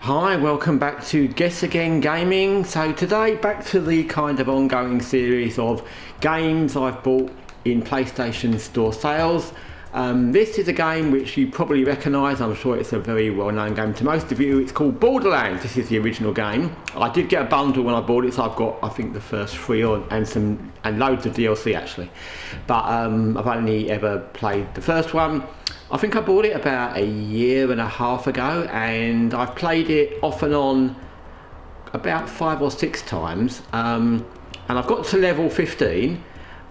Hi, welcome back to Guessagaingaming. So today, back to the kind of ongoing series of games I've bought in PlayStation Store sales. This is a game which you probably recognise. I'm sure it's a very well-known game to most of you. It's called Borderlands. This is the original game. I did get a bundle when I bought it, so I've got, I think, the first three and loads of DLC actually. But I've only ever played the first one. I think I bought it about a year and a half ago, and I've played it off and on about 5 or 6 times, and I've got to level 15,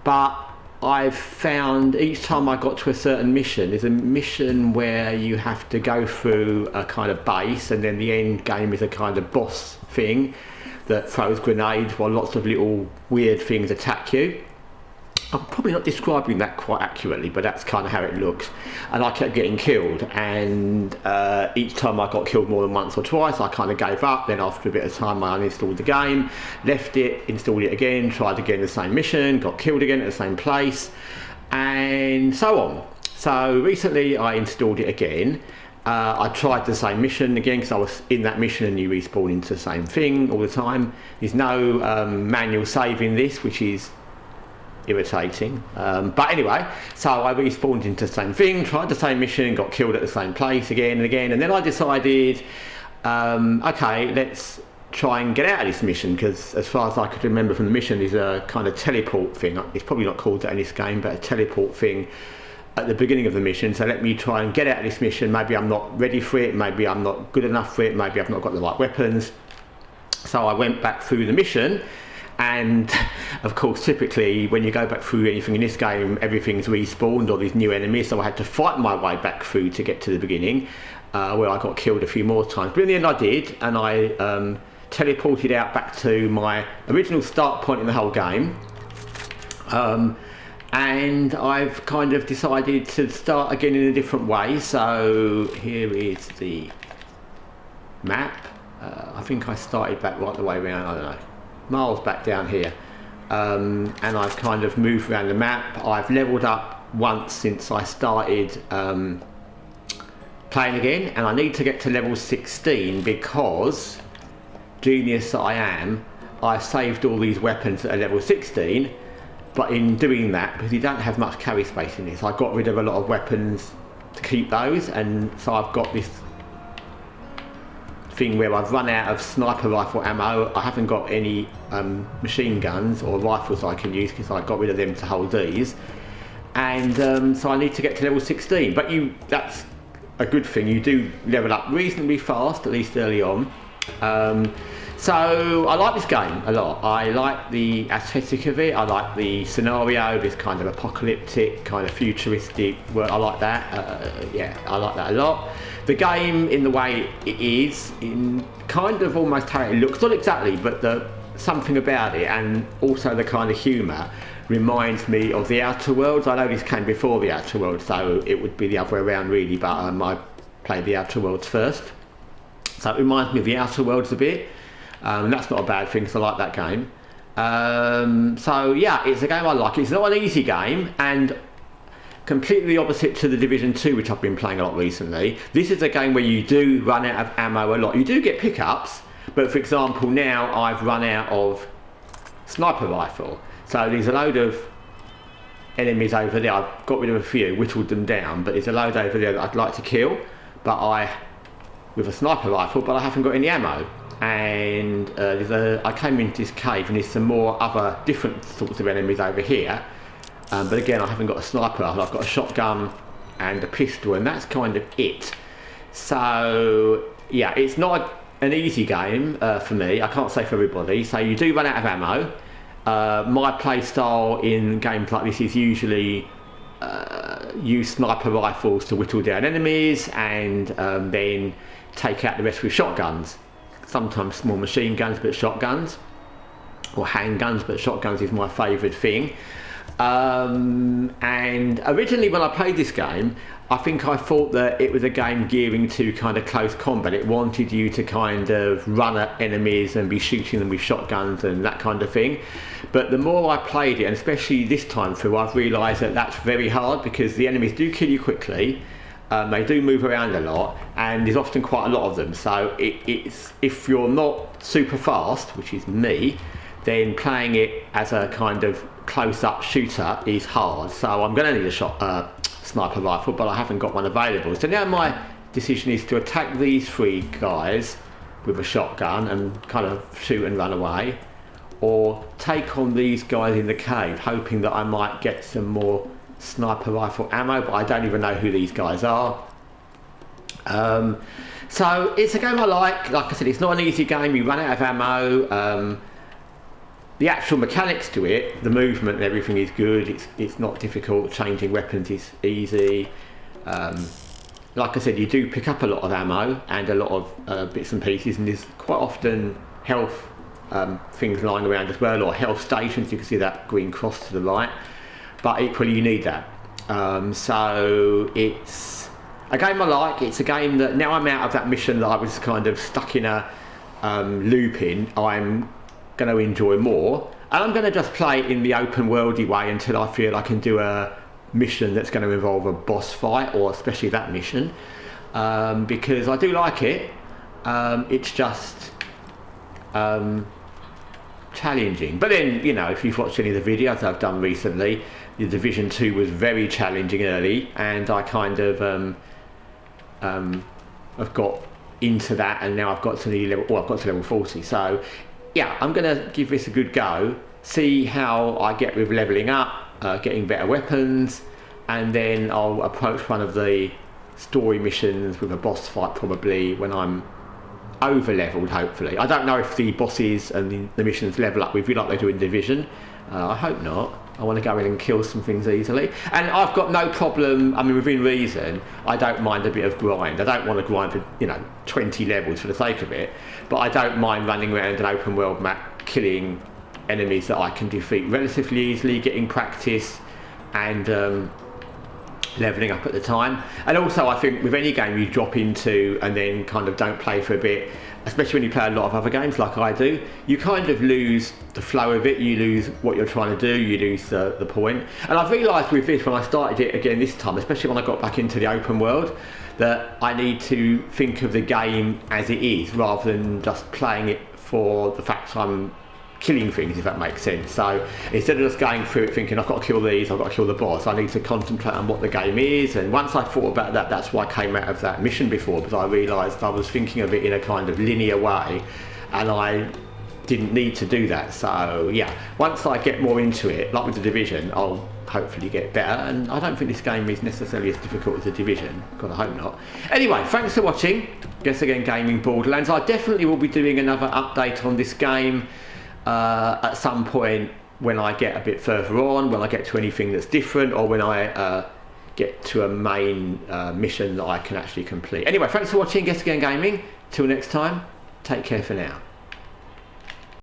but I've found each time I got to a certain mission, there's a mission where you have to go through a kind of base, and then the end game is a kind of boss thing that throws grenades while lots of little weird things attack you. I'm probably not describing that quite accurately, but that's kind of how it looks. And I kept getting killed, and each time I got killed more than once or twice, I kind of gave up. Then after a bit of time, I uninstalled the game, left it, installed it again, tried again the same mission, got killed again at the same place, and so on. So recently I installed it again. I tried the same mission again because I was in that mission and you respawn into the same thing all the time. There's no manual save in this, which is irritating, but anyway, so I respawned into the same thing, tried the same mission, got killed at the same place again and again, and then I decided, okay, let's try and get out of this mission, because as far as I could remember from the mission, there's a kind of teleport thing. It's probably not called that in this game, but a teleport thing at the beginning of the mission. So let me try and get out of this mission. Maybe I'm not ready for it, maybe I'm not good enough for it, maybe I've not got the right weapons. So I went back through the mission. And of course, typically when you go back through anything in this game, everything's respawned or there's new enemies, so I had to fight my way back through to get to the beginning, where I got killed a few more times. But in the end I did, and I teleported out back to my original start point in the whole game, and I've kind of decided to start again in a different way. So here is the map. I think I started back right the way around, I don't know, miles back down here, and I've kind of moved around the map. I've leveled up once since I started playing again, and I need to get to level 16 because, genius that I am, I saved all these weapons at level 16, but in doing that, because you don't have much carry space in this, I got rid of a lot of weapons to keep those, and so I've got this thing where I've run out of sniper rifle ammo. I haven't got any machine guns or rifles I can use because I got rid of them to hold these, and so I need to get to level 16, but that's a good thing. You do level up reasonably fast, at least early on. So I like this game a lot. I like the aesthetic of it, I like the scenario, this kind of apocalyptic, kind of futuristic world. I like that. Yeah, I like that a lot. The game, in the way it is, in kind of almost how it looks, not exactly, but something about it, and also the kind of humour, reminds me of the Outer Worlds. I know this came before the Outer Worlds, so it would be the other way around really, but I played the Outer Worlds first. So it reminds me of the Outer Worlds a bit, and that's not a bad thing because I like that game. So yeah, it's a game I like. It's not an easy game, and completely opposite to the Division 2, which I've been playing a lot recently. This is a game where you do run out of ammo a lot. You do get pickups, but for example now I've run out of sniper rifle. So there's a load of enemies over there. I've got rid of a few, whittled them down, but there's a load over there that I'd like to kill, with a sniper rifle, but I haven't got any ammo. And I came into this cave and there's some more other different sorts of enemies over here. But again, I haven't got a sniper rifle. I've got a shotgun and a pistol, and that's kind of it. So yeah, it's not an easy game for me. I can't say for everybody. So you do run out of ammo. My play style in games like this is usually use sniper rifles to whittle down enemies, and then take out the rest with shotguns. Sometimes small machine guns, but shotguns, or handguns, but shotguns is my favourite thing. And originally when I played this game, I think I thought that it was a game gearing to kind of close combat. It wanted you to kind of run at enemies and be shooting them with shotguns and that kind of thing. But the more I played it, and especially this time through, I've realised that that's very hard because the enemies do kill you quickly. They do move around a lot, and there's often quite a lot of them. So it's if you're not super fast, which is me, then playing it as a kind of close-up shooter is hard. So I'm going to need a sniper rifle, but I haven't got one available. So now my decision is to attack these 3 guys with a shotgun and kind of shoot and run away, or take on these guys in the cave, hoping that I might get some more sniper rifle ammo, but I don't even know who these guys are. So it's a game I like. Like I said, it's not an easy game. You run out of ammo. The actual mechanics to it, the movement and everything is good. It's not difficult. Changing weapons is easy. Like I said, you do pick up a lot of ammo and a lot of bits and pieces, and there's quite often health things lying around as well, or health stations. You can see that green cross to the right, but equally you need that. So it's a game I like. It's a game that now I'm out of that mission that I was kind of stuck in a loop in, I'm going to enjoy more, and I'm going to just play it in the open worldy way until I feel I can do a mission that's going to involve a boss fight, or especially that mission, because I do like it. It's just challenging. But then, you know, if you've watched any of the videos I've done recently, the Division 2 was very challenging early, and I kind of I've got into that, and now I've got to the level, well, I've got to level 40. So yeah, I'm going to give this a good go, see how I get with leveling up, getting better weapons, and then I'll approach one of the story missions with a boss fight, probably when I'm over leveled, hopefully. I don't know if the bosses and the missions level up with you like they do in Division. I hope not. I want to go in and kill some things easily, and I've got no problem, I mean, within reason, I don't mind a bit of grind. I don't want to grind for, you know, 20 levels for the sake of it, but I don't mind running around an open world map, killing enemies that I can defeat relatively easily, getting practice and leveling up at the time. And also, I think with any game you drop into and then kind of don't play for a bit, especially when you play a lot of other games like I do, you kind of lose the flow of it, you lose what you're trying to do, you lose the point. And I've realised with this, when I started it again this time, especially when I got back into the open world, that I need to think of the game as it is, rather than just playing it for the fact I'm killing things, if that makes sense. So instead of just going through it thinking I've got to kill these, I've got to kill the boss, I need to concentrate on what the game is. And once I thought about that, that's why I came out of that mission before, because I realised I was thinking of it in a kind of linear way, and I didn't need to do that. So yeah, once I get more into it, like with the Division, I'll hopefully get better, and I don't think this game is necessarily as difficult as the Division. God, I hope not. Anyway, thanks for watching Guessagaingaming Borderlands. I definitely will be doing another update on this game at some point when I get a bit further on, when I get to anything that's different, or when I get to a main mission that I can actually complete. Anyway, thanks for watching Guessagaingaming. Till next time, take care for now.